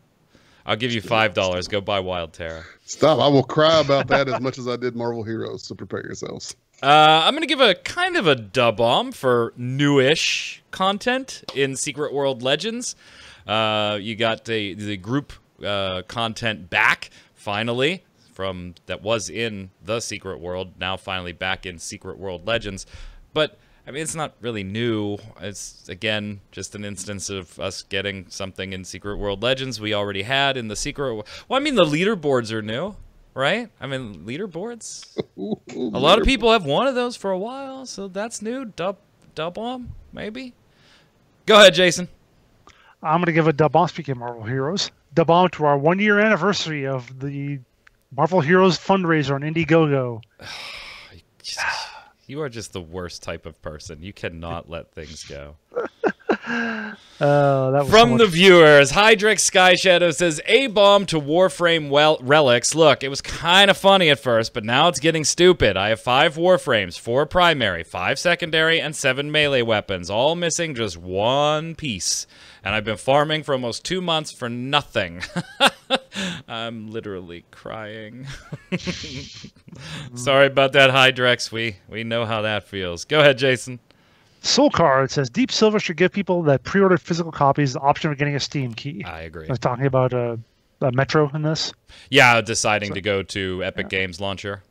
A: I'll give you $5. Go buy Wild Terra.
C: Stop. I will cry about that as much as I did Marvel Heroes, so prepare yourselves.
A: I'm going to give a kind of a dub bomb for newish content in Secret World Legends. You got the group content back, finally, from that was in the Secret World, now finally back in Secret World Legends. But I mean, it's not really new. It's, again, just an instance of us getting something in Secret World Legends we already had in the Secret... Well, I mean, the leaderboards are new, right? I mean, leaderboards? A lot of people have one of those for a while, so that's new. Dub bomb, maybe? Go ahead, Jason.
B: I'm going to give a dub bomb, speaking of Marvel Heroes. Dub bomb to our 1-year anniversary of the Marvel Heroes fundraiser on Indiegogo.
A: You are just the worst type of person. You cannot let things go.
B: That was
A: From the viewers, Hydrex Sky Shadow says, A-bomb to Warframe relics. Look, it was kind of funny at first, but now it's getting stupid. I have 5 Warframes, 4 primary, 5 secondary, and 7 melee weapons, all missing just 1 piece. And I've been farming for almost 2 months for nothing. I'm literally crying. Sorry about that, Hydrex. We know how that feels. Go ahead, Jason.
B: Soul Card says Deep Silver should give people that pre-ordered physical copies the option of getting a Steam key.
A: I agree.
B: I was talking about Metro in this.
A: Yeah, deciding to go to Epic Games Launcher.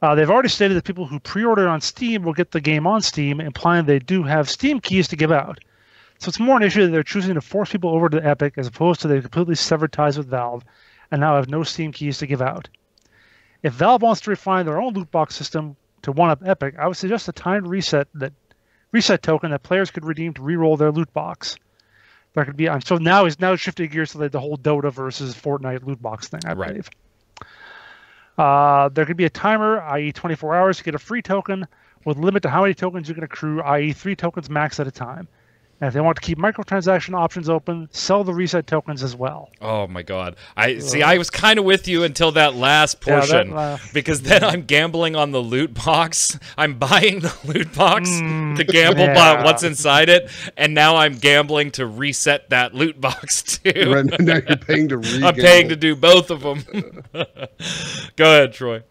B: They've already stated that people who pre-order on Steam will get the game on Steam, implying they do have Steam keys to give out. So it's more an issue that they're choosing to force people over to Epic as opposed to they completely severed ties with Valve and now have no Steam keys to give out. If Valve wants to refine their own loot box system to one-up Epic, I would suggest a timed reset token that players could redeem to re-roll their loot box. There could be so now shifting gears to the whole Dota versus Fortnite loot box thing, I believe. There could be a timer, i.e. 24 hours, to get a free token with a limit to how many tokens you can accrue, i.e. 3 tokens max at a time. And if they want to keep microtransaction options open, sell the reset tokens as well.
A: Oh my God! I was kind of with you until that last portion, because then I'm gambling on the loot box. I'm buying the loot box to gamble about what's inside it, and now I'm gambling to reset that loot box too.
C: Right, now you're paying to re-gamble.
A: I'm paying to do both of them. Go ahead, Troy.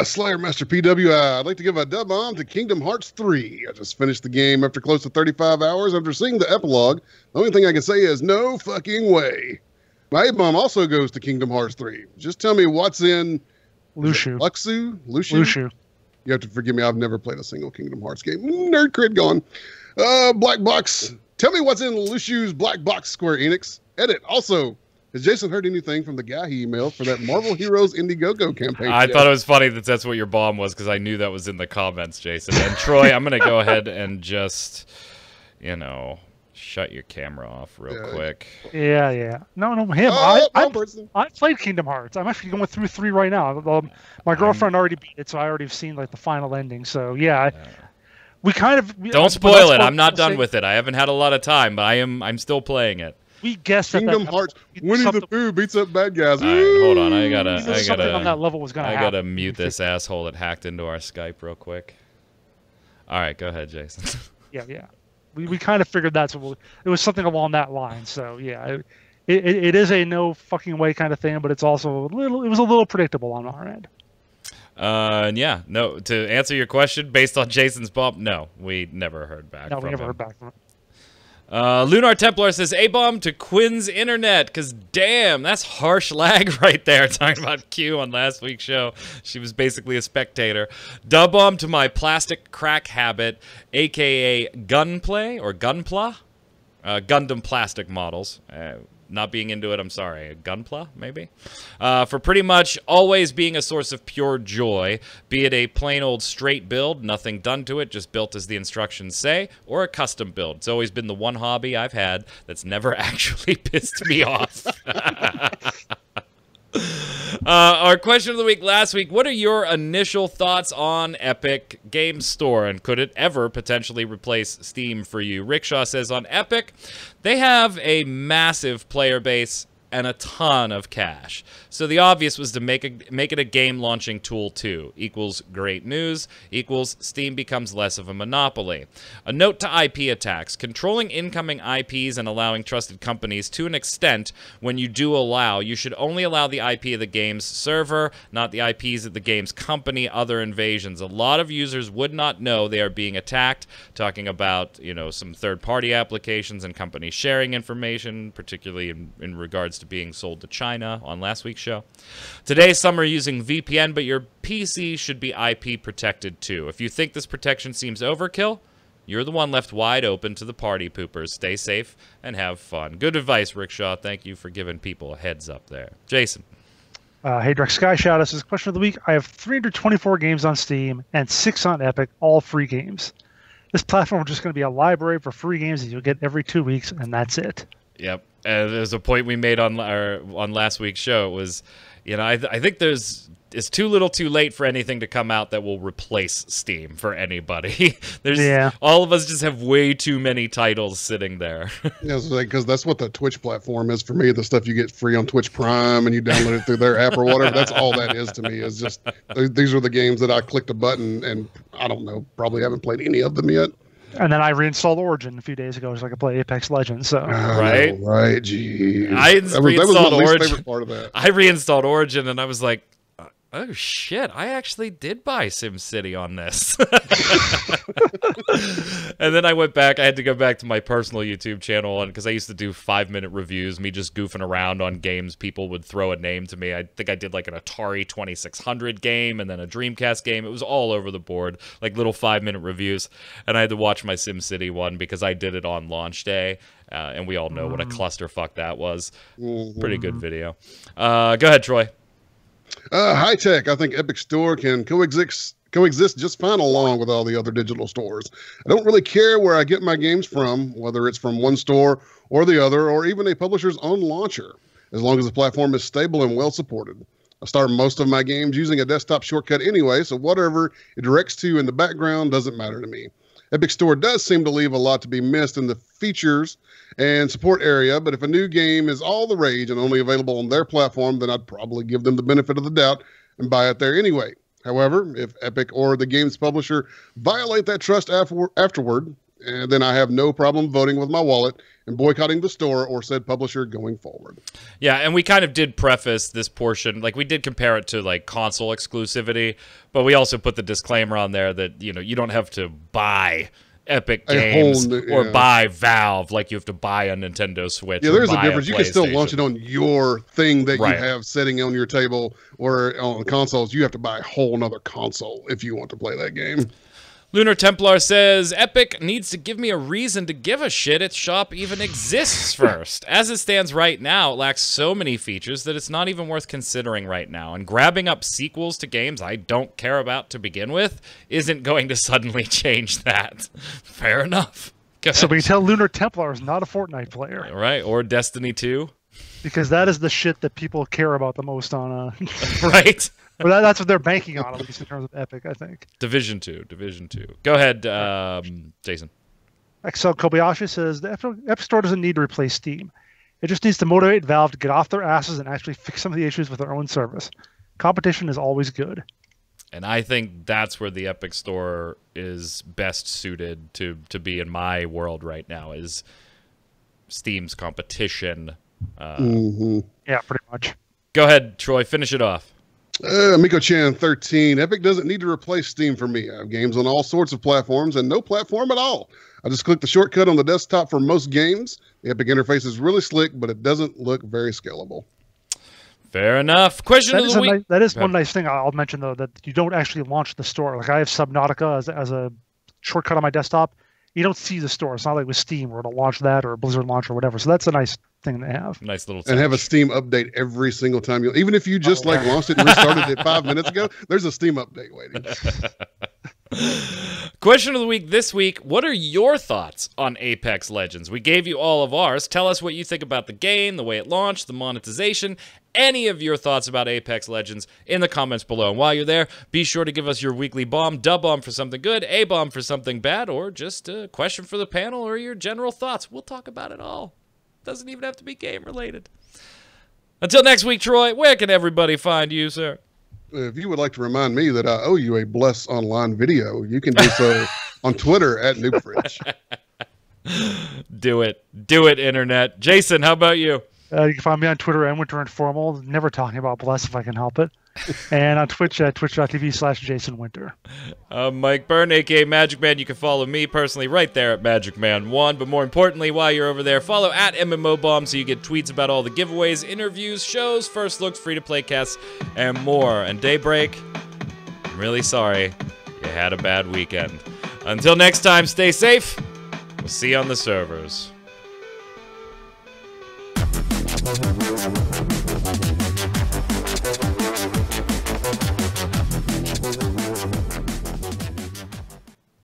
C: Slayer Master PWI. I'd like to give a dub bomb to Kingdom Hearts 3. I just finished the game after close to 35 hours. After seeing the epilogue, the only thing I can say is no fucking way. My A-bomb also goes to Kingdom Hearts 3. Just tell me what's in
B: Lushu.
C: Lushu? You have to forgive me. I've never played a single Kingdom Hearts game. Nerd cred gone. Black Box. Tell me what's in Lushu's Black Box, Square Enix. Edit. Also, has Jason heard anything from the guy he emailed for that Marvel Heroes Indiegogo campaign?
A: I thought it was funny that that's what your bomb was because I knew that was in the comments, Jason. And Troy, I'm going to go ahead and just, shut your camera off real quick.
B: Yeah. No, him. I played Kingdom Hearts. I'm actually going through 3 right now. My girlfriend already beat it, so I already have seen like the final ending. So we kind of
A: don't spoil it. I'm not done with it. I haven't had a lot of time, but I'm still playing it.
B: We guessed
C: Kingdom Hearts. Winnie the Pooh beats up bad guys.
A: All right, hold on. I gotta
B: on that level was gonna happen.
A: I gotta mute this asshole that hacked into our Skype real quick. All right, go ahead, Jason.
B: Yeah. We kind of figured it was something along that line. So yeah, it is a no fucking way kind of thing, but it's also it was a little predictable on our end.
A: No. To answer your question, based on Jason's bump, no, we never heard back.
B: No, we never heard back from him.
A: Lunar Templar says A-bomb to Quinn's internet, because damn, that's harsh lag right there, talking about Q on last week's show. She was basically a spectator. Dub bomb to my plastic crack habit, a.k.a. gunplay, or gunpla? Gundam plastic models. Not being into it, I'm sorry. Gunpla, maybe? For pretty much always being a source of pure joy, be it a plain old straight build, nothing done to it, just built as the instructions say, or a custom build. It's always been the one hobby I've had that's never actually pissed me off. Our question of the week last week, what are your initial thoughts on Epic Games Store, and could it ever potentially replace Steam for you? Rickshaw says on Epic, they have a massive player base and a ton of cash. So the obvious was to make it a game launching tool too. Equals great news, equals Steam becomes less of a monopoly. A note to IP attacks. Controlling incoming IPs and allowing trusted companies to an extent, when you do allow, you should only allow the IP of the game's server, not the IPs of the game's company. Other invasions. A lot of users would not know they are being attacked, talking about, some third-party applications and companies sharing information, particularly in regards to being sold to China on last week's show. Today, some are using VPN, but your PC should be IP protected too. If you think this protection seems overkill, you're the one left wide open to the party poopers. Stay safe and have fun. Good advice, Rickshaw. Thank you for giving people a heads up there. Jason.
B: Hey, Drex Sky Shadow says, question of the week. I have 324 games on Steam and 6 on Epic, all free games. This platform is just going to be a library for free games that you'll get every 2 weeks, and that's it.
A: Yep. There's a point we made on last week's show. It was, I think it's too little too late for anything to come out that will replace Steam for anybody. All of us just have way too many titles sitting there.
C: Yeah, because that's what the Twitch platform is for me. The stuff you get free on Twitch Prime and you download it through their app or whatever. That's all that is to me. Is just these are the games that I clicked a button and I don't know, probably haven't played any of them yet.
B: And then I reinstalled Origin a few days ago so I could play Apex Legends. So
A: right,
C: geez.
A: I reinstalled Origin.
C: Favorite part of that.
A: I reinstalled Origin and I was like, oh shit, I actually did buy SimCity on this. And then I went back, I had to go back to my personal YouTube channel, and because I used to do 5-minute reviews, me just goofing around on games people would throw a name to me. I think I did like an Atari 2600 game and then a Dreamcast game. It was all over the board, like little 5-minute reviews. And I had to watch my SimCity one because I did it on launch day. And we all know what a clusterfuck that was. Pretty good video. Go ahead, Troy.
C: High tech. I think Epic Store can coexist just fine along with all the other digital stores. I don't really care where I get my games from, whether it's from one store or the other, or even a publisher's own launcher, as long as the platform is stable and well supported. I start most of my games using a desktop shortcut anyway, so whatever it directs to in the background doesn't matter to me. Epic Store does seem to leave a lot to be missed in the features and support area, but if a new game is all the rage and only available on their platform, then I'd probably give them the benefit of the doubt and buy it there anyway. However, if Epic or the game's publisher violate that trust afterward, and then I have no problem voting with my wallet and boycotting the store or said publisher going forward.
A: Yeah, and we kind of did preface this portion, like we did compare it to like console exclusivity, but we also put the disclaimer on there that, you know, you don't have to buy Epic Games or buy Valve like you have to buy a Nintendo Switch.
C: Yeah, there's a difference. You can still launch it on your thing that
A: right.
C: you have sitting on your table, or on consoles. You have to buy a whole nother console if you want to play that game.
A: Lunar Templar says, Epic needs to give me a reason to give a shit its shop even exists first. As it stands right now, it lacks so many features that it's not even worth considering right now. And grabbing up sequels to games I don't care about to begin with isn't going to suddenly change that. Fair enough.
B: So we tell Lunar Templar is not a Fortnite player.
A: Right, or Destiny 2.
B: Because that is the shit that people care about the most on...
A: Right.
B: Well, that's what they're banking on, at least in terms of Epic, I think.
A: Division 2. Go ahead, Jason.
B: Excel Kobayashi says, the Epic Store doesn't need to replace Steam. It just needs to motivate Valve to get off their asses and actually fix some of the issues with their own service. Competition is always good.
A: And I think that's where the Epic Store is best suited to be in my world right now, is Steam's competition.
B: Yeah, pretty much.
A: Go ahead, Troy, finish it off.
C: Miko-chan 13. Epic doesn't need to replace Steam for me. I have games on all sorts of platforms and no platform at all. I just click the shortcut on the desktop for most games. The Epic interface is really slick, but it doesn't look very scalable.
A: Fair enough. Question of the week.
B: That is one nice thing I'll mention, though, that you don't actually launch the store. Like I have Subnautica as a shortcut on my desktop. You don't see the store. It's not like with Steam where it'll launch that or Blizzard launch or whatever. So that's a nice thing to have.
A: Nice little touch.
C: And have a Steam update every single time. Even if you just launched it and restarted it 5 minutes ago, there's a Steam update waiting.
A: Question of the week this week. What are your thoughts on Apex Legends? We gave you all of ours. Tell us what you think about the game, the way it launched, the monetization, any of your thoughts about Apex Legends in the comments below. And while you're there, be sure to give us your weekly bomb, dub-bomb for something good, A-bomb for something bad, or just a question for the panel or your general thoughts. We'll talk about it all. Doesn't even have to be game-related. Until next week, Troy, where can everybody find you, sir?
C: If you would like to remind me that I owe you a Bless Online video, you can do so on Twitter at NoobFridge.
A: Do it. Do it, Internet. Jason, how about you?
B: You can find me on Twitter and Winter Informal, never talking about Bless if I can help it. And on Twitch at twitch.tv/JasonWinter.
A: Mike Byrne, a.k.a. Magic Man. You can follow me personally right there at MagicMan1. But more importantly, while you're over there, follow at MMOBomb so you get tweets about all the giveaways, interviews, shows, first looks, free-to-play casts, and more. And Daybreak, I'm really sorry you had a bad weekend. Until next time, stay safe. We'll see you on the servers.